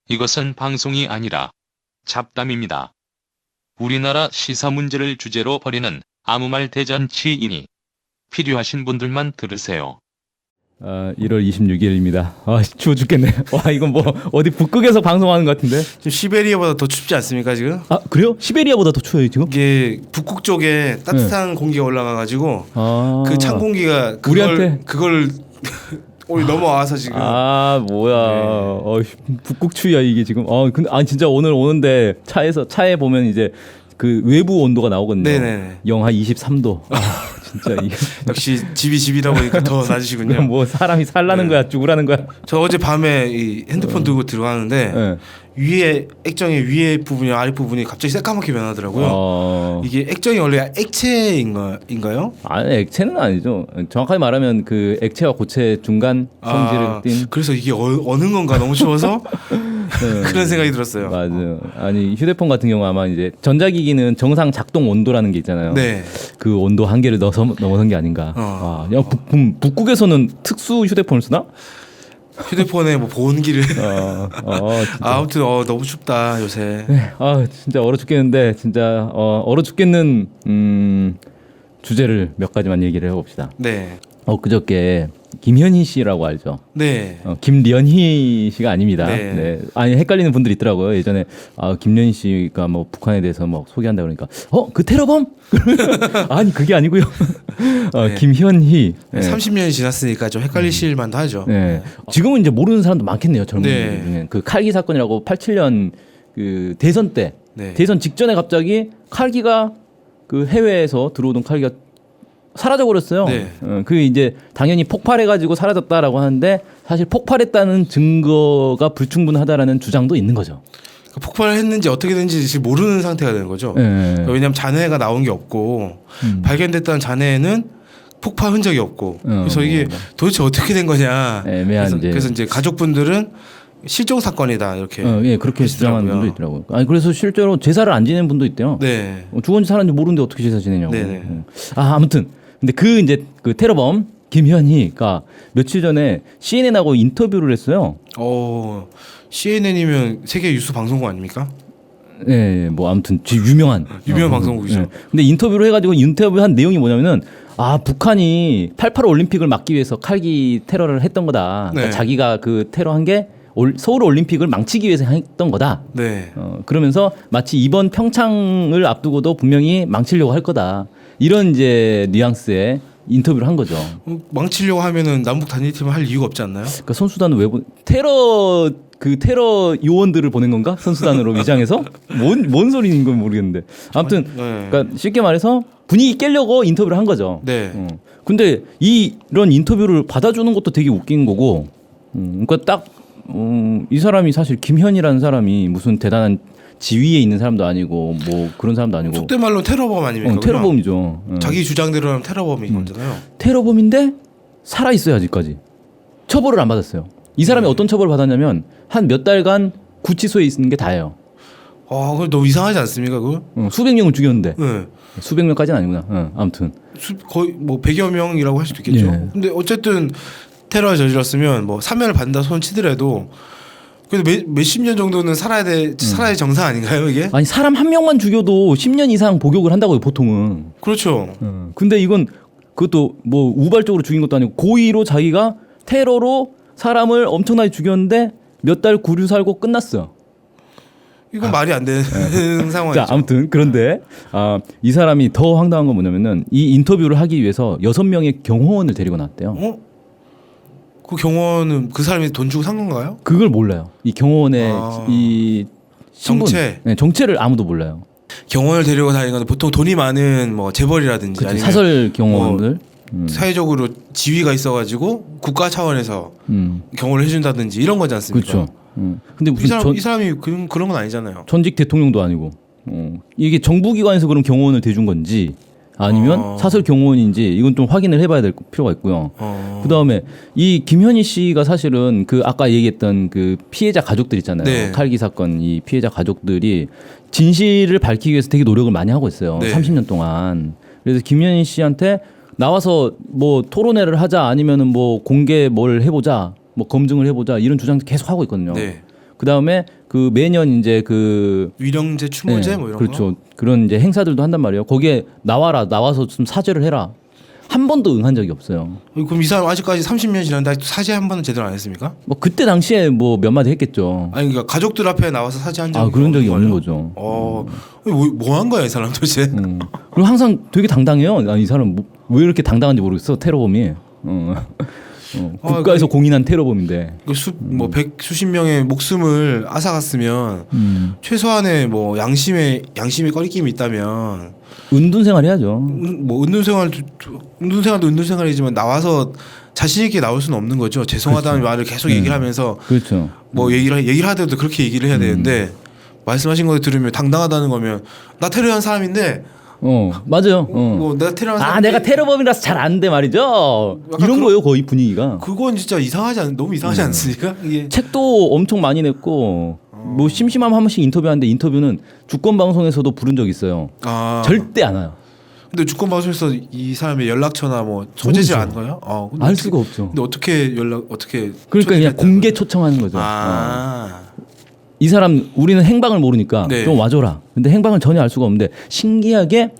이것은 방송이 아니라 잡담입니다. 우리나라 시사 문제를 주제로 벌이는 아무 말 대잔치이니 필요하신 분들만 들으세요. 1월 26일입니다. 추워 죽겠네. 와, 이건 뭐 어디 북극에서 방송하는 것 같은데. 지금 시베리아보다 더 춥지 않습니까 지금? 아, 그래요? 시베리아보다 더 추워요 지금? 이게 북극 쪽에 따뜻한 공기가 올라가가지고 그 찬 공기가 우리한테? 그걸 우리 넘어와서 지금. 뭐야. 네. 북극 추위야 이게 지금. 근데 진짜 오늘 오는데 차에 보면 이제 그 외부 온도가 나오거든요. 네네. 영하 23도. 진짜 이게 역시 집이 집이다 보니까 더 낮으시군요. 뭐 사람이 살라는 네. 거야, 죽으라는 거야. 저 어제 밤에 이 핸드폰 들고 들어가는데 네. 위에 액정의 위에 부분이 아래 부분이 갑자기 새까맣게 변하더라고요. 이게 액정이 원래 액체인가요? 아니, 액체는 아니죠. 정확하게 말하면 그 액체와 고체 중간 성질을 띤. 그래서 이게 어느 건가 너무 추워서 그런 생각이 들었어요. 맞아요. 아니, 휴대폰 같은 경우 아마 이제 전자기기는 정상 작동 온도라는 게 있잖아요. 네. 그 온도 한계를 넘어선 게 아닌가. 야, 북극에서는 특수 휴대폰을 쓰나? 휴대폰에 뭐 보온기를. 진짜. 아무튼 너무 춥다 요새. 네, 진짜 얼어 죽겠는데 진짜 얼어 죽겠는 주제를 몇 가지만 얘기를 해봅시다. 네. 그저께 김현희 씨라고 알죠? 네. 김련희 씨가 아닙니다. 네. 네. 아니, 헷갈리는 분들이 있더라고요. 예전에 김련희 씨가 뭐 북한에 대해서 뭐 소개한다 그러니까 그 테러범? 아니, 그게 아니고요. 네. 김현희. 네. 30년이 지났으니까 좀 헷갈리실 만도 하죠. 네. 지금은 이제 모르는 사람도 많겠네요. 젊은 네. 분들 중에. 그 칼기 사건이라고 87년 그 대선 때, 네. 대선 직전에 갑자기 칼기가 그 해외에서 들어오던 칼기가 사라져 버렸어요. 네. 그 이제 당연히 폭발해가지고 사라졌다라고 하는데 사실 폭발했다는 증거가 불충분하다라는 주장도 있는 거죠. 폭발했는지 어떻게 된지 지금 모르는 상태가 되는 거죠. 네. 왜냐하면 잔해가 나온 게 없고 발견됐다는 잔해에는 폭발 흔적이 없고 그래서 이게 도대체 어떻게 된 거냐. 애매한 그래서 이제 가족분들은 실종 사건이다 이렇게. 예, 그렇게 주장하는 분도 있더라고요. 아니, 그래서 실제로 제사를 안 지내는 분도 있대요. 네. 죽은지 살았는지 모르는데 어떻게 제사 지내냐고. 네네. 아무튼 근데 그 테러범 김현희가 며칠 전에 CNN하고 인터뷰를 했어요. CNN이면 세계 뉴스 방송국 아닙니까? 네, 뭐 아무튼 유명한 방송국이죠. 네. 근데 인터뷰를 해가지고 인터뷰한 내용이 뭐냐면은 북한이 88 올림픽을 막기 위해서 칼기 테러를 했던 거다. 그러니까 네. 자기가 그 테러한 게 서울 올림픽을 망치기 위해서 했던 거다. 네. 그러면서 마치 이번 평창을 앞두고도 분명히 망치려고 할 거다. 이런 이제 뉘앙스의 인터뷰를 한 거죠. 망치려고 하면은 남북 단일팀을 할 이유가 없지 않나요? 그러니까 선수단은 왜 테러 요원들을 보낸 건가? 선수단으로 위장해서? 뭔 소리인 건 모르겠는데. 아무튼 네. 그러니까 쉽게 말해서 분위기 깨려고 인터뷰를 한 거죠. 네. 근데 이런 인터뷰를 받아주는 것도 되게 웃긴 거고. 그러니까 딱 이 사람이 사실 김현이라는 사람이 무슨 대단한 지위에 있는 사람도 아니고 뭐 그런 사람도 아니고. 속된 말로 테러범 아닙니까? 테러범이죠. 자기 주장대로 하면 테러범인 거잖아요. 테러범인데 살아 있어요 아직까지. 처벌을 안 받았어요. 이 사람이 어떤 처벌을 받았냐면 한 몇 달간 구치소에 있는 게 다예요. 그거 너무 이상하지 않습니까? 그거? 수백 명을 죽였는데. 네. 수백 명까지는 아니구나. 아무튼 거의 뭐 100여 명이라고 할 수도 있겠죠. 예. 근데 어쨌든 테러를 저질렀으면 뭐 사면을 받는다 손 치더라도 그래도 몇십 년 정도는 살아야 정상 아닌가요 이게? 아니, 사람 한 명만 죽여도 10년 이상 복역을 한다고요 보통은. 그렇죠. 근데 이건 그것도 뭐 우발적으로 죽인 것도 아니고 고의로 자기가 테러로 사람을 엄청나게 죽였는데 몇 달 구류 살고 끝났어요. 이건 말이 안 되는 상황이죠. 자, 아무튼 그런데 이 사람이 더 황당한 건 뭐냐면은 이 인터뷰를 하기 위해서 6명의 경호원을 데리고 나왔대요. 그 경호원은 그 사람이 돈 주고 산 건가요? 그걸 몰라요. 이 경호원의 이 신분, 정체. 네, 정체를 아무도 몰라요. 경호원을 데리고 다니는 건 보통 돈이 많은 뭐 재벌이라든지 그치, 아니면 사설 경호원들. 사회적으로 지위가 있어가지고 국가 차원에서 경호를 해준다든지 이런 거지 않습니까? 그렇죠. 근데 무슨 이 사람이 그런 건 아니잖아요. 전직 대통령도 아니고 이게 정부기관에서 그럼 경호원을 대준 건지 아니면 사설 경호원인지 이건 좀 확인을 해봐야 될 필요가 있고요. 그 다음에 이 김현희 씨가 사실은 그 아까 얘기했던 그 피해자 가족들 있잖아요. 네. 칼기 사건 이 피해자 가족들이 진실을 밝히기 위해서 되게 노력을 많이 하고 있어요. 네. 30년 동안. 그래서 김현희 씨한테 나와서 뭐 토론회를 하자 아니면은 뭐 공개 뭘 해보자 뭐 검증을 해보자 이런 주장도 계속 하고 있거든요. 네. 그다음에 그 매년 이제 그 위령제 추모제 네, 뭐 이런 그렇죠. 거. 그런 이제 행사들도 한단 말이에요. 거기에 나와서 좀 사죄를 해라. 한 번도 응한 적이 없어요. 그럼 이 사람 아직까지 30년 지났는데 사죄 한 번은 제대로 안 했습니까? 뭐 그때 당시에 뭐 몇 마디 했겠죠. 아니 그러니까 가족들 앞에 나와서 사죄한 적이 그런 적이 없는 거예요? 거죠. 뭐 한 거야 이 사람 도대체? 그리고 항상 되게 당당해요. 아니, 이 사람 왜 이렇게 당당한지 모르겠어. 테러범이. 국가에서 공인한 테러범인데. 뭐 수십 명의 목숨을 앗아갔으면 최소한의 뭐 양심의 꺼리낌이 있다면 은둔 생활 해야죠. 뭐 은둔생활도 은둔생활이지만 나와서 자신 있게 나올 수는 없는 거죠. 죄송하다는 그렇죠. 말을 계속 얘기를 하면서 그렇죠. 뭐 얘기를 하더라도 그렇게 얘기를 해야 되는데 말씀하신 거 들으면 당당하다는 거면 나 테러한 사람인데 맞아요. 뭐 내가 테러한 사람 내가 테러범이라서 잘 안 돼 말이죠. 이런 거예요, 거의 분위기가. 그건 진짜 너무 이상하지 않습니까? 이게 책도 엄청 많이 냈고 뭐 심심하면 한 번씩 인터뷰하는데 인터뷰는 주권 방송에서도 부른 적 있어요. 절대 안 와요. 근데 주권 방송에서 이 사람의 연락처나 뭐 소재질 안 거요? 알 수가 없죠. 근데 어떻게 그러니까 초대를 그냥 했다는 공개 거예요? 초청하는 거죠. 이 사람 우리는 행방을 모르니까 네. 좀 와줘라. 근데 행방을 전혀 알 수가 없는데 신기하게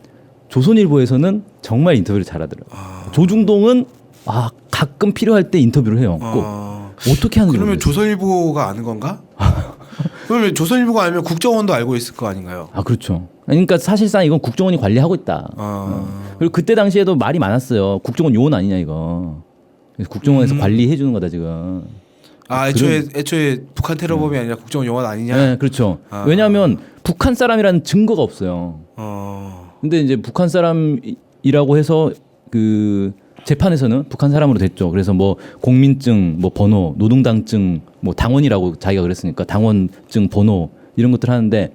조선일보에서는 정말 인터뷰를 잘하더라고요. 조중동은 가끔 필요할 때 인터뷰를 해요. 꼭 어떻게 하는지 그러면 모르겠어요. 조선일보가 아는 건가? 그러면 조선일보가 알면 국정원도 알고 있을 거 아닌가요? 그렇죠. 그러니까 사실상 이건 국정원이 관리하고 있다. 그리고 그때 당시에도 말이 많았어요. 국정원 요원 아니냐 이거. 그래서 국정원에서 관리해 주는 거다 지금. 애초에 북한 테러범이 아니라 국정원 요원 아니냐? 네, 그렇죠. 왜냐하면 북한 사람이라는 증거가 없어요. 근데 이제 북한 사람이라고 해서 그 재판에서는 북한 사람으로 됐죠. 그래서 뭐 공민증, 뭐 번호, 노동당증, 뭐 당원이라고 자기가 그랬으니까 당원증 번호 이런 것들 하는데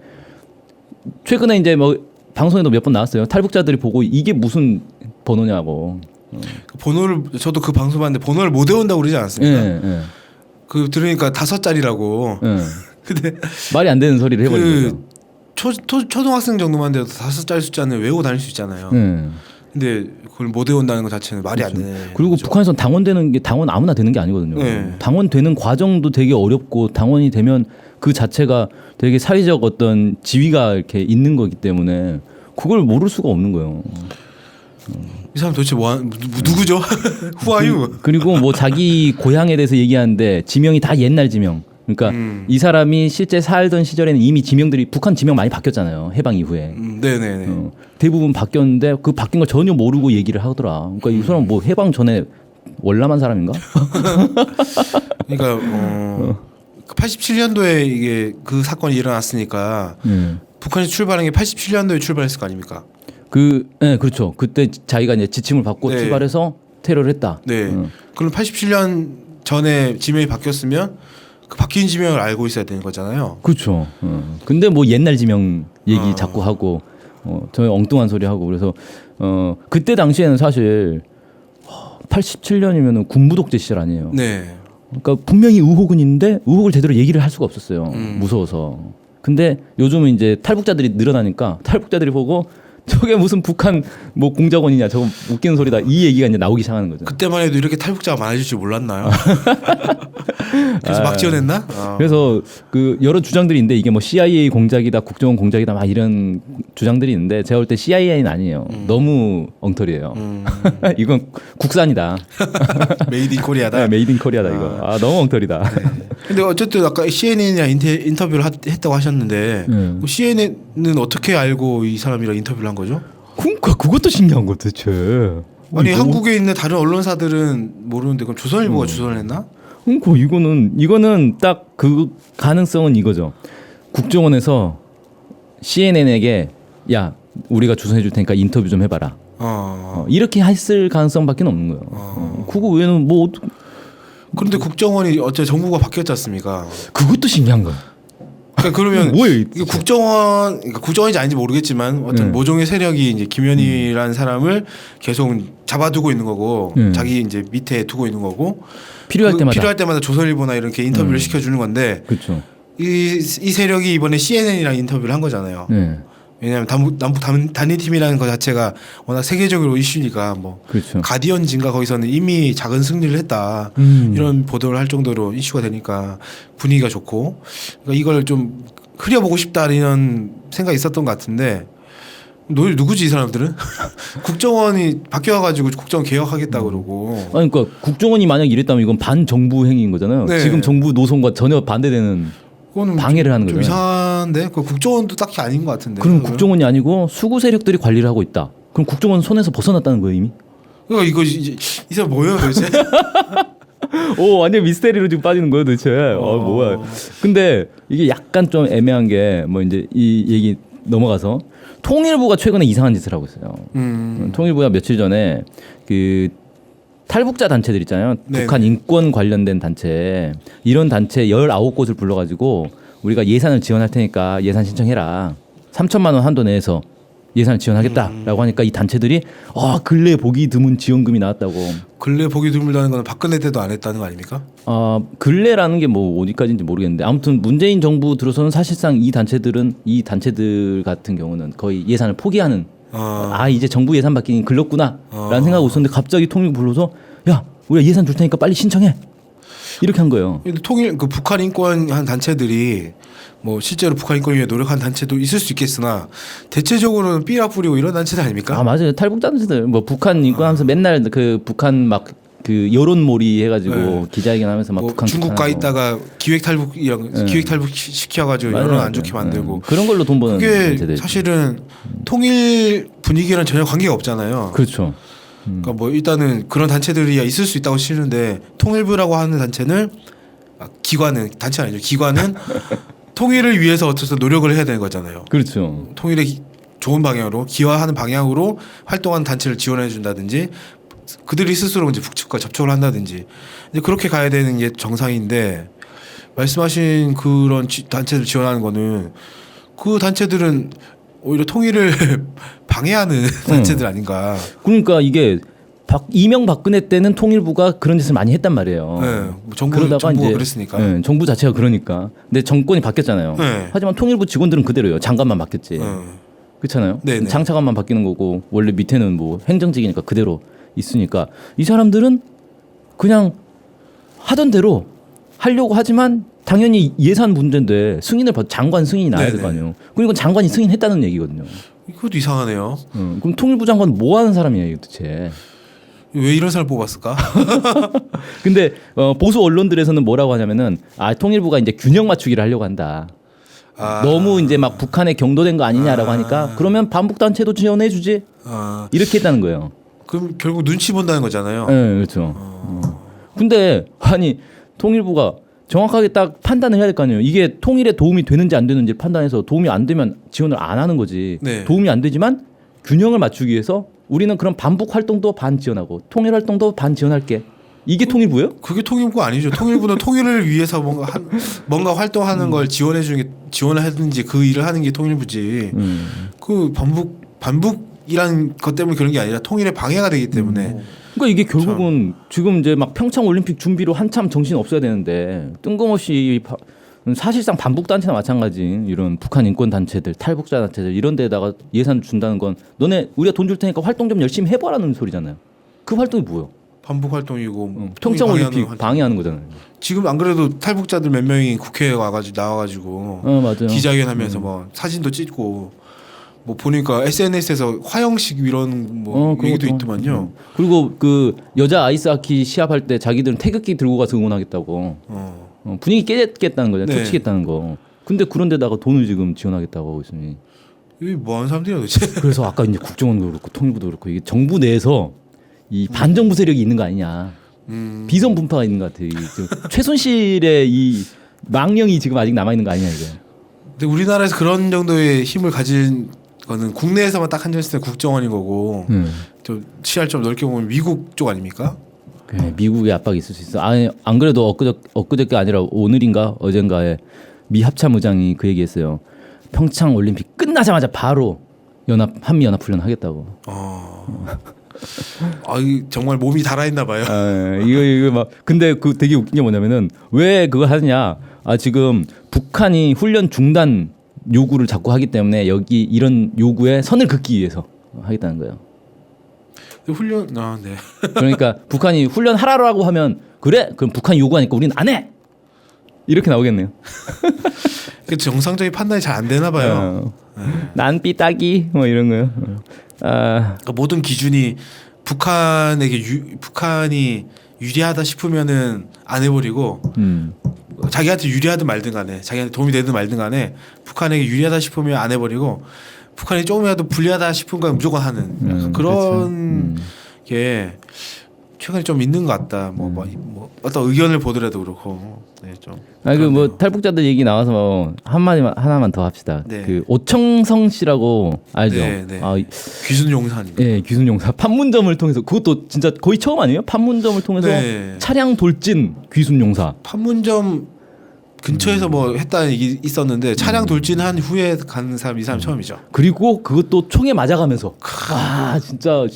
최근에 이제 뭐 방송에도 몇 번 나왔어요. 탈북자들이 보고 이게 무슨 번호냐고. 그 번호를 저도 그 방송 봤는데 번호를 못 외운다고 그러지 않았습니까? 예. 그 들으니까 5자리라고. 예. 근데 말이 안 되는 소리를 해버린 거죠. 초등학생 정도만 돼도 5자리 숫자는 외우고 다닐 수 있잖아요. 근데 그걸 못 외운다는 것 자체는 말이 안 되네. 그리고 북한에서는 당원 되는 게 당원 아무나 되는 게 아니거든요. 네. 당원 되는 과정도 되게 어렵고 당원이 되면 그 자체가 되게 사회적 어떤 지위가 이렇게 있는 거기 때문에 그걸 모를 수가 없는 거예요. 이 사람 도대체 누구죠? Who are you? 그리고 뭐 자기 고향에 대해서 얘기하는데 지명이 다 옛날 지명. 그러니까 이 사람이 실제 살던 시절에는 이미 지명들이 북한 지명 많이 바뀌었잖아요. 해방 이후에. 네네네. 대부분 바뀌었는데 그 바뀐 걸 전혀 모르고 얘기를 하더라. 그러니까 이 사람 뭐 해방 전에 월남한 사람인가? 그러니까 87년도에 이게 그 사건이 일어났으니까 북한이 출발한 게 87년도에 출발했을 거 아닙니까? 네, 그렇죠. 그때 자기가 이제 지침을 받고 네. 출발해서 테러를 했다. 네. 그럼 87년 전에 지명이 바뀌었으면 그 바뀐 지명을 알고 있어야 되는 거잖아요. 그렇죠. 근데 뭐 옛날 지명 얘기 자꾸 하고 저 엉뚱한 소리 하고 그래서 그때 당시에는 사실 87년이면은 군부 독재 시절 아니에요. 네. 그러니까 분명히 의혹은 있는데 의혹을 제대로 얘기를 할 수가 없었어요. 무서워서. 근데 요즘은 이제 탈북자들이 늘어나니까 탈북자들이 보고 저게 무슨 북한 뭐 공작원이냐 저거 웃기는 소리다 이 얘기가 이제 나오기 시작하는 거죠. 그때만 해도 이렇게 탈북자가 많아질 줄 몰랐나요? 그래서 막 지어냈나? 그래서 그 여러 주장들이 있는데 이게 뭐 CIA 공작이다, 국정원 공작이다 막 이런 주장들이 있는데 제가 볼 때 CIA는 아니에요. 너무 엉터리예요. 이건 국산이다. 메이드 인 코리아다. 네, 메이드 인 코리아다 이거. 너무 엉터리다. 근데 어쨌든 아까 CNN이랑 인터뷰를 했다고 하셨는데 CNN은 어떻게 알고 이 사람이랑 인터뷰를 한 거죠? 그러니까 그것도 신기한 거 대체. 아니 한국에 있는 다른 언론사들은 모르는데 그럼 조선일보가 주선을 했나? 그러니까 이거는 딱 그 가능성은 이거죠. 국정원에서 CNN에게 야 우리가 주선해 줄 테니까 인터뷰 좀 해봐라. 이렇게 했을 가능성밖에 없는 거예요. 그거 외에는 뭐 그런데 국정원이 어째 정부가 바뀌었지 않습니까? 그것도 신기한 거야. 그러니까 그러면 뭐예요? 이게 국정원인지 아닌지 모르겠지만 어떤 모종의 세력이 이제 김현희라는 사람을 계속 잡아두고 있는 거고 자기 이제 밑에 두고 있는 거고 필요할 때마다 조선일보나 이렇게 인터뷰를 시켜주는 건데 그렇죠. 이 세력이 이번에 CNN이랑 인터뷰를 한 거잖아요. 네. 왜냐하면 남북 단일팀이라는 것 자체가 워낙 세계적으로 이슈니까 뭐 그렇죠. 가디언진가 거기서는 이미 작은 승리를 했다 이런 보도를 할 정도로 이슈가 되니까 분위기가 좋고 그러니까 이걸 좀 흐려보고 싶다 이런 생각이 있었던 것 같은데 누구지 이 사람들은? 국정원이 바뀌어가지고 국정원 개혁하겠다 그러고. 아니, 그러니까 국정원이 만약 이랬다면 이건 반정부 행위인 거잖아요. 네. 지금 정부 노선과 전혀 반대되는 그거는 방해를 하는 좀 거잖아요. 이상한데 그 국정원도 딱히 아닌 것 같은데. 그럼 국정원이 아니고 수구 세력들이 관리를 하고 있다. 그럼 국정원 손에서 벗어났다는 거예요 이미? 그러니까 이거 이제 이 사람 뭐예요 도대체? 오 완전 미스테리로 지금 빠지는 거예요 도대체. 뭐야? 근데 이게 약간 좀 애매한 게 뭐 이제 이 얘기 넘어가서 통일부가 최근에 이상한 짓을 하고 있어요. 통일부가 며칠 전에 그 탈북자 단체들 있잖아요. 네네. 북한 인권 관련된 단체 이런 단체 19곳을 불러가지고 우리가 예산을 지원할 테니까 예산 신청해라. 3천만 원 한도 내에서 예산을 지원하겠다라고 하니까 이 단체들이 근래 보기 드문 지원금이 나왔다고. 근래 보기 드물다는 건 박근혜 때도 안 했다는 거 아닙니까? 근래라는 게 뭐 어디까지인지 모르겠는데 아무튼 문재인 정부 들어서는 사실상 이 단체들 같은 경우는 거의 예산을 포기하는 이제 정부 예산 받기는 글렀구나라는 생각하고 있었는데 갑자기 통일부 불러서 야 우리가 예산 줄 테니까 빨리 신청해 이렇게 한 거예요. 근데 북한 인권 한 단체들이 뭐 실제로 북한 인권 위해 노력한 단체도 있을 수 있겠으나 대체적으로는 삐락 부리고 이런 단체들 아닙니까? 맞아요. 탈북자 단체들 뭐 북한 인권하면서 맨날 그 북한 막 그 여론몰이 해가지고 기자회견하면서 막 뭐 북한 중국 가 있다가 기획 탈북 시켜가지고 여론 안 좋게 만들고 그런 걸로 돈 버는 그게 단체들. 사실은 통일 분위기랑 전혀 관계가 없잖아요. 그렇죠. 그러니까 뭐 일단은 그런 단체들이 있을 수 있다고 치는데 통일부라고 하는 단체는 단체 아니죠. 기관은 통일을 위해서 어쨌든 노력을 해야 되는 거잖아요. 그렇죠. 통일의 좋은 방향으로 기화하는 방향으로 활동하는 단체를 지원해 준다든지 그들이 스스로 이제 북측과 접촉을 한다든지 이제 그렇게 가야 되는 게 정상인데 말씀하신 그런 단체들 지원하는 거는 그 단체들은 오히려 통일을 방해하는 단체들 아닌가. 그러니까 이게 이명박근혜 때는 통일부가 그런 짓을 많이 했단 말이에요. 네, 뭐 정부가 그랬으니까. 네, 정부 자체가 그러니까. 근데 정권이 바뀌었잖아요. 네. 하지만 통일부 직원들은 그대로예요. 장관만 바뀌었지. 그렇잖아요. 네네. 장차관만 바뀌는 거고 원래 밑에는 뭐 행정직이니까 그대로 있으니까 이 사람들은 그냥 하던 대로 하려고 하지만 당연히 예산 문제인데 장관 승인이 나야 될 거 아니에요. 그리고 장관이 승인했다는 얘기거든요. 이것도 이상하네요. 그럼 통일부 장관은 뭐 하는 사람이에요, 도대체? 왜 이런 사람 뽑았을까? 근데 보수 언론들에서는 뭐라고 하냐면은 통일부가 이제 균형 맞추기를 하려고 한다. 너무 이제 막 북한에 경도된 거 아니냐라고 하니까 그러면 반북 단체도 지원해 주지. 이렇게 했다는 거예요. 그럼 결국 눈치 본다는 거잖아요. 네, 그렇죠. 근데 아니 통일부가 정확하게 딱 판단을 해야 될 거 아니에요. 이게 통일에 도움이 되는지 안 되는지 판단해서 도움이 안 되면 지원을 안 하는 거지. 네. 도움이 안 되지만 균형을 맞추기 위해서 우리는 그런 반북 활동도 반 지원하고 통일 활동도 반 지원할게. 이게 통일부예요? 그게 통일부가 아니죠. 통일부는 통일을 위해서 뭔가 활동하는 걸 지원해 주는 게 지원을 하든지 그 일을 하는 게 통일부지. 그 반북이란 것 때문에 그런 게 아니라 통일에 방해가 되기 때문에. 그러니까 이게 결국은 지금 이제 막 평창 올림픽 준비로 한참 정신 없어야 되는데 뜬금없이 사실상 반북 단체나 마찬가지 이런 북한 인권 단체들, 탈북자 단체들 이런 데다가 예산 준다는 건 너네 우리가 돈 줄 테니까 활동 좀 열심히 해봐라는 소리잖아요. 그 활동이 뭐예요? 반북 활동이고 평창 올림픽 방해하는 거잖아요. 지금 안 그래도 탈북자들 몇 명이 국회에 나와가지고 맞아요. 기자회견하면서 뭐 사진도 찍고 뭐 보니까 SNS에서 화형식 이런 뭐 얘기도 있더만요. 그리고 그 여자 아이스하키 시합할 때 자기들은 태극기 들고 가서 응원하겠다고. 분위기 깨겠다는 거죠. 네. 터치겠다는 거. 근데 그런 데다가 돈을 지금 지원하겠다고 하고 있으니. 이게 뭐하는 사람들이야 도대체. 그래서 아까 이제 국정원도 그렇고 통일부도 그렇고 이게 정부 내에서 이 반정부 세력이 있는 거 아니냐. 비선 분파가 있는 것 같아요. 최순실의 이 망령이 지금 아직 남아 있는 거 아니냐 이게. 근데 우리나라에서 그런 정도의 힘을 가진 거는 국내에서만 딱 한정했을 때 국정원인 거고 좀 시야를 좀 넓게 보면 미국 쪽 아닙니까? 네, 미국의 압박이 있을 수 있어. 안 그래도 엊그저께 아니라 오늘인가 어젠가에 미 합참의장이 그 얘기했어요. 평창 올림픽 끝나자마자 바로 한미 연합 훈련 하겠다고. 정말 몸이 달아있나 봐요. 이거 막 근데 그 되게 웃긴 게 뭐냐면은 왜 그거 하느냐? 지금 북한이 훈련 중단 요구를 자꾸 하기 때문에 여기 이런 요구에 선을 긋기 위해서 하겠다는 거예요. 훈련 네. 그러니까 북한이 훈련하라고 하면 그래? 그럼 북한이 요구하니까 우리는 안 해. 이렇게 나오겠네요. 그 정상적인 판단이 잘 안 되나 봐요. 난 삐딱이 뭐 이런 거요. 그러니까 모든 기준이 북한이 유리하다 싶으면은 안 해버리고 자기한테 유리하든 말든 간에 자기한테 도움이 되든 말든 간에 북한에게 유리하다 싶으면 안 해버리고 북한이 조금이라도 불리하다 싶은 건 무조건 하는 약간 그런 게 최근에 좀 있는 것 같다. 뭐 어떤 의견을 보더라도 그렇고. 네, 좀. 뭐 탈북자들 얘기 나와서 한마디만 하나만 더 합시다. 네. 그 오청성 씨라고 알죠? 네, 네. 귀순용사입니다. 예, 귀순용사 판문점을 통해서 그것도 진짜 거의 처음 아니에요? 판문점을 통해서 네. 차량 돌진 귀순용사. 판문점 근처에서 뭐 했다는 얘기 있었는데 차량 돌진한 후에 간 사람 이 사람 처음이죠. 그리고 그것도 총에 맞아가면서 진짜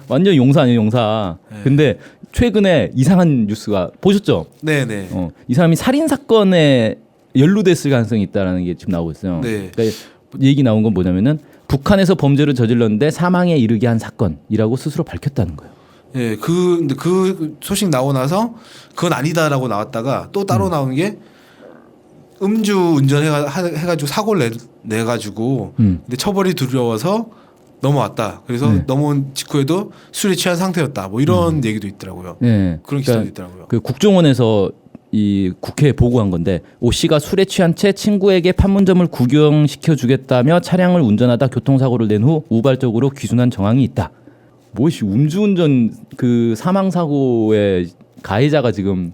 완전 용사 아니에요 용사. 네. 근데 최근에 이상한 뉴스가 보셨죠? 네네. 이 사람이 살인 사건에 연루됐을 가능성이 있다라는 게 지금 나오고 있어요. 네. 그러니까 얘기 나온 건 뭐냐면은 북한에서 범죄를 저질렀는데 사망에 이르게 한 사건이라고 스스로 밝혔다는 거예요. 예, 근데 그 소식 나오고 나서 그건 아니다라고 나왔다가 또 따로 나온 게 음주 운전해가지고 사고를 내가지고 근데 처벌이 두려워서 넘어왔다. 그래서 네. 넘어온 직후에도 술에 취한 상태였다. 뭐 이런 얘기도 있더라고요. 네. 그런 기사도 있더라고요. 그 국정원에서 이 국회에 보고한 건데 오 씨가 술에 취한 채 친구에게 판문점을 구경시켜 주겠다며 차량을 운전하다 교통사고를 낸 후 우발적으로 귀순한 정황이 있다. 뭐시 음주운전 그 사망 사고의 가해자가 지금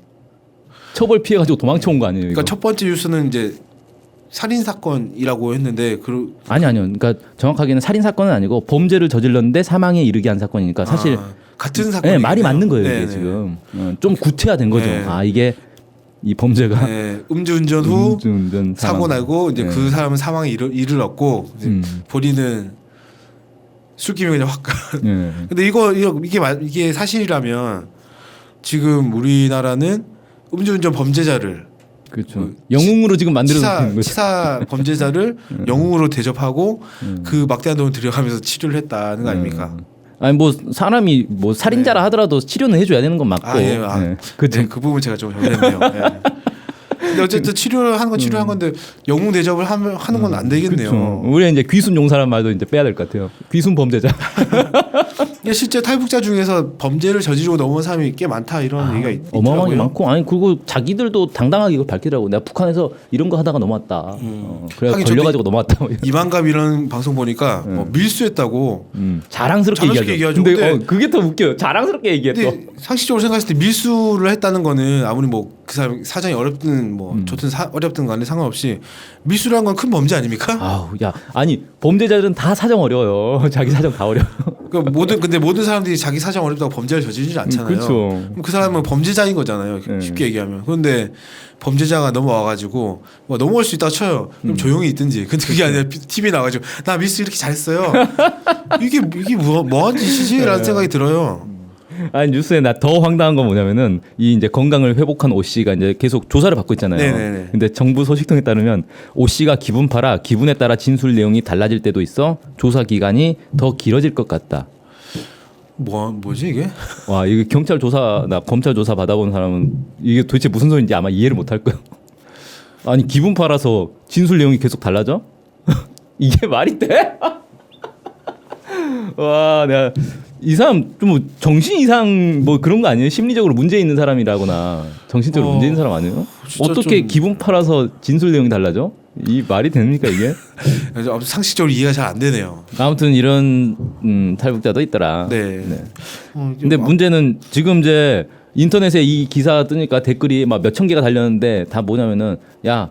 처벌 피해가지고 도망쳐 온 거 아니에요? 그러니까 이거? 첫 번째 뉴스는 이제 살인 사건이라고 했는데 아니요. 그러니까 정확하게는 살인 사건은 아니고 범죄를 저질렀는데 사망에 이르게 한 사건이니까 사실 같은 사건. 네, 말이 맞는 거예요. 이게 네네. 지금 좀 구체화된 거죠. 네. 이게 이 범죄가 네, 음주운전 후 음주운전 사고 나고 이제 네. 그 사람은 사망에 이르렀고 이제 본인은 술김에 그냥 확. 네. 근데 이게 사실이라면 지금 우리나라는 음주운전 범죄자를 그렇죠. 영웅으로 지금 만들어서 되는 거죠. 치사 범죄자를 영웅으로 대접하고 그 막대한 돈을 들여가면서 치료를 했다는 거 아닙니까? 아니 뭐 사람이 뭐 살인자라 하더라도 치료는 해줘야 되는 건 맞고. 그렇죠. 네, 그 부분 제가 좀 잘못했네요. 네. 근데 어쨌든 치료를 하는 건 치료한 건데 영웅 대접을 하는 건 안 되겠네요. 그렇죠. 우리 이제 귀순 용사란 말도 이제 빼야 될 것 같아요. 귀순 범죄자. 실제 탈북자 중에서 범죄를 저지르고 넘어온 사람이 꽤 많다 이런 얘기가 있더라고요. 어마어마하게 많고 아니 그리고 자기들도 당당하게 이걸 밝히더라고. 내가 북한에서 이런 거 하다가 넘어왔다. 그래 걸려가지고 넘어왔다. 이만갑 이런 방송 보니까 뭐 밀수했다고 자랑스럽게 얘기하죠. 근데 그게 더 웃겨요. 자랑스럽게 얘기했어. 근데 상식적으로 생각했을 때 밀수를 했다는 거는 아무리 뭐 그 사람 사정이 어렵든 뭐 좋든 어렵든 간에 상관없이 밀수라는 건 큰 범죄 아닙니까? 아니 범죄자들은 다 사정 어려워요. 자기 사정 다 어려. 그러니까 근데 모든 사람들이 자기 사정 어렵다고 범죄를 저지르지 않잖아요. 그렇죠. 그럼 그 사람은 범죄자인 거잖아요. 쉽게 얘기하면. 그런데 범죄자가 넘어와가지고 뭐 넘어올 수 있다 쳐요. 그럼 조용히 있든지. 근데 그게 아니라 TV 나와가지고 나 밀수 이렇게 잘했어요. 이게 뭐한 짓이지라는 생각이 들어요. 아니 뉴스에 나 더 황당한 건 뭐냐면은 이 이제 건강을 회복한 오 씨가 이제 계속 조사를 받고 있잖아요. 네네네. 근데 정부 소식통에 따르면 오 씨가 기분파라 기분에 따라 진술 내용이 달라질 때도 있어 조사 기간이 더 길어질 것 같다. 뭐지 이게? 와 이게 검찰 조사 받아본 사람은 이게 도대체 무슨 소리인지 아마 이해를 못할 거예요. 아니 기분파라서 진술 내용이 계속 달라져? 이게 말이 돼? 와 내가 이 사람 좀 정신 이상 뭐 그런 거 아니에요? 심리적으로 문제 있는 사람이라거나 정신적으로 문제 있는 사람 아니에요? 어떻게 기분 팔아서 진술 내용이 달라져? 이 말이 됩니까 이게? 상식적으로 이해가 잘 안 되네요. 아무튼 이런 탈북자도 있더라. 네. 근데 문제는 지금 이제 인터넷에 이 기사 뜨니까 댓글이 막 몇천 개가 달렸는데 다 뭐냐면은 야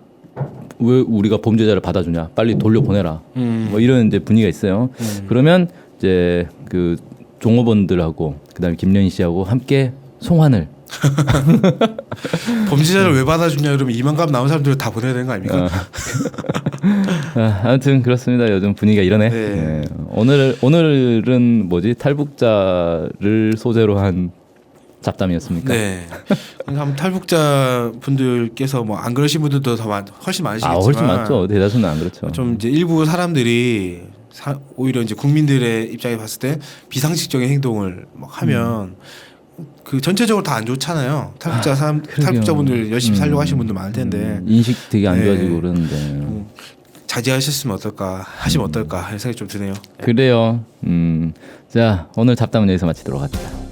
왜 우리가 범죄자를 받아주냐? 빨리 돌려보내라. 뭐 이런 이제 분위기가 있어요. 그러면 이제 그 종업원들하고 그다음에 김련희 씨하고 함께 송환을 범죄자를 왜 받아주냐 그러면 이만갑 나온 사람들 다 보내야 되는 거 아닙니까? 아무튼 그렇습니다. 요즘 분위기가 이러네. 네. 네. 오늘은 뭐지 탈북자를 소재로 한 잡담이었습니까? 네. 한번 탈북자 분들께서 뭐 안 그러신 분들도 훨씬 많으시겠지만 훨씬 많죠. 대다수는 안 그렇죠. 좀 이제 일부 사람들이 오히려 이제 국민들의 입장에 봤을 때 비상식적인 행동을 막 하면 그 전체적으로 다 안 좋잖아요. 탈북자분들 열심히 살려고 하시는 분들 많을 텐데 인식 되게 안 네. 좋아지고 그러는데 자제하셨으면 어떨까 하시면 어떨까 하는 생각이 좀 드네요. 그래요. 자 오늘 잡담은 여기서 마치도록 합시다.